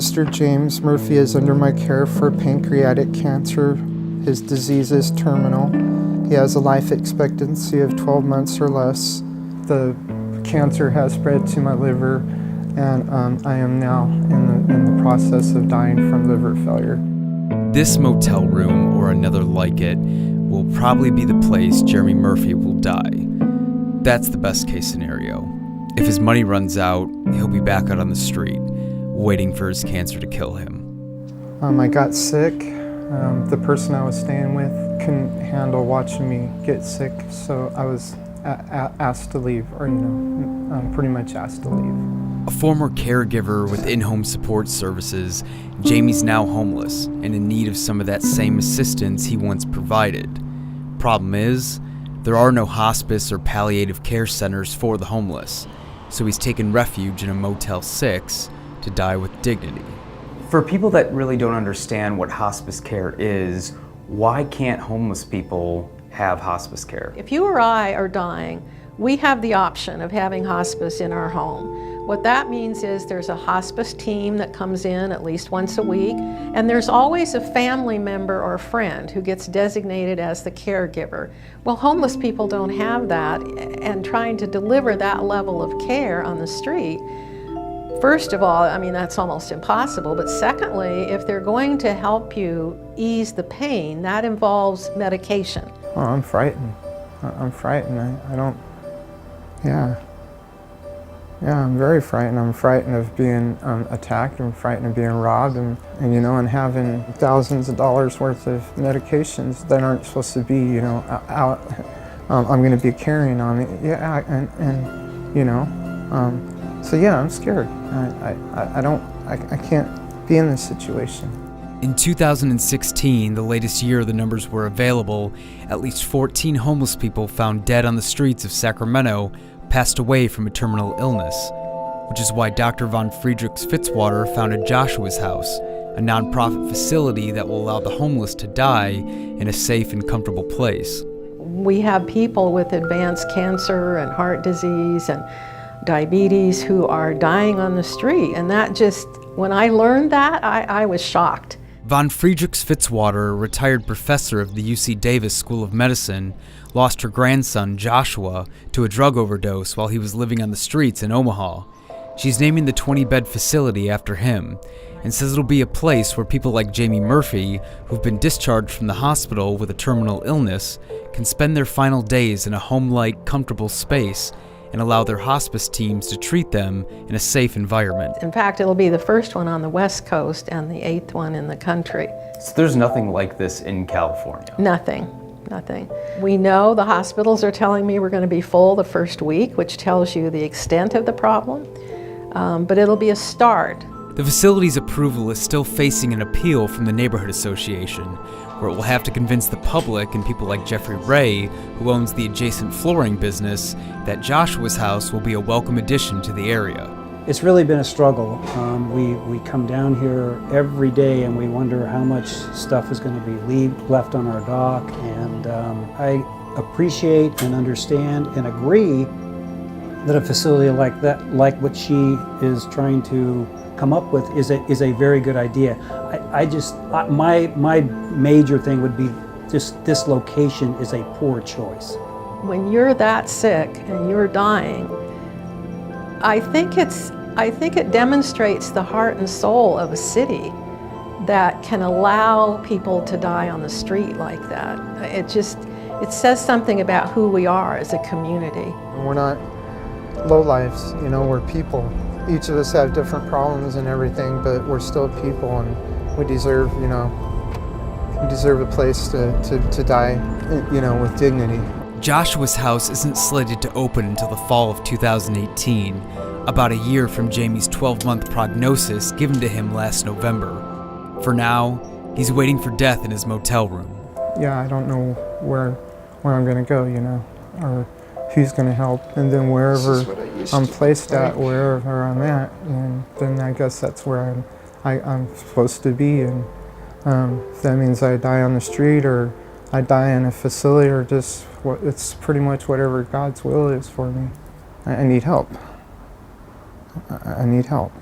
Mr. James Murphy is under my care for pancreatic cancer. His disease is terminal. He has a life expectancy of 12 months or less. The cancer has spread to my liver, and I am now in the process of dying from liver failure. This motel room, or another like it, will probably be the place Jeremy Murphy will die. That's the best case scenario. If his money runs out, he'll be back out on the street, waiting for his cancer to kill him. I got sick. The person I was staying with couldn't handle watching me get sick, so I was asked to leave, or pretty much asked to leave. A former caregiver with in-home support services, Jamie's now homeless and in need of some of that same assistance he once provided. Problem is, there are no hospice or palliative care centers for the homeless, so he's taken refuge in a Motel 6 to die with dignity. For people that really don't understand what hospice care is, why can't homeless people have hospice care? If you or I are dying, we have the option of having hospice in our home. What that means is there's a hospice team that comes in at least once a week, and there's always a family member or friend who gets designated as the caregiver. Well, homeless people don't have that, and trying to deliver that level of care on the street, first of all, I mean, that's almost impossible, but secondly, if they're going to help you ease the pain, that involves medication. Oh, I'm frightened. I'm frightened. I don't, yeah, I'm very frightened. I'm frightened of being attacked. I'm frightened of being robbed, and having thousands of dollars worth of medications that aren't supposed to be, out. I'm going to be carrying on it. Yeah, so yeah, I'm scared. I can't be in this situation. In 2016, the latest year the numbers were available, at least 14 homeless people found dead on the streets of Sacramento passed away from a terminal illness, which is why Dr. Von Friedrichs Fitzwater founded Joshua's House, a nonprofit facility that will allow the homeless to die in a safe and comfortable place. We have people with advanced cancer and heart disease and diabetes who are dying on the street, and that just, when I learned that, I was shocked. Von Friedrichs Fitzwater, a retired professor of the UC Davis School of Medicine, lost her grandson, Joshua, to a drug overdose while he was living on the streets in Omaha. She's naming the 20-bed facility after him, and says it'll be a place where people like Jamie Murphy, who've been discharged from the hospital with a terminal illness, can spend their final days in a home-like, comfortable space and allow their hospice teams to treat them in a safe environment. In fact, it'll be the first one on the West Coast and the 8th one in the country. So there's nothing like this in California? Nothing. We know the hospitals are telling me we're going to be full the first week, which tells you the extent of the problem, but it'll be a start. The facility's approval is still facing an appeal from the Neighborhood Association, where it will have to convince the public and people like Jeffrey Ray, who owns the adjacent flooring business, that Joshua's House will be a welcome addition to the area. It's really been a struggle. We come down here every day and we wonder how much stuff is going to be left on our dock, and I appreciate and understand and agree that a facility like that, like what she is trying to come up with, is a very good idea. My major thing would be just this location is a poor choice. When you're that sick and you're dying, I think it demonstrates the heart and soul of a city that can allow people to die on the street like that. It says something about who we are as a community. We're not lowlifes, we're people. Each of us have different problems and everything, but we're still people, and we deserve, a place to die, with dignity. Joshua's House isn't slated to open until the fall of 2018, about a year from Jamie's 12-month prognosis given to him last November. For now, he's waiting for death in his motel room. Yeah, I don't know where I'm going to go, or who's going to help, and then wherever I'm placed at, wherever I'm at, and then I guess that's where I'm supposed to be, and if that means I die on the street or I die in a facility, or just it's pretty much whatever God's will is for me. I need help. I need help.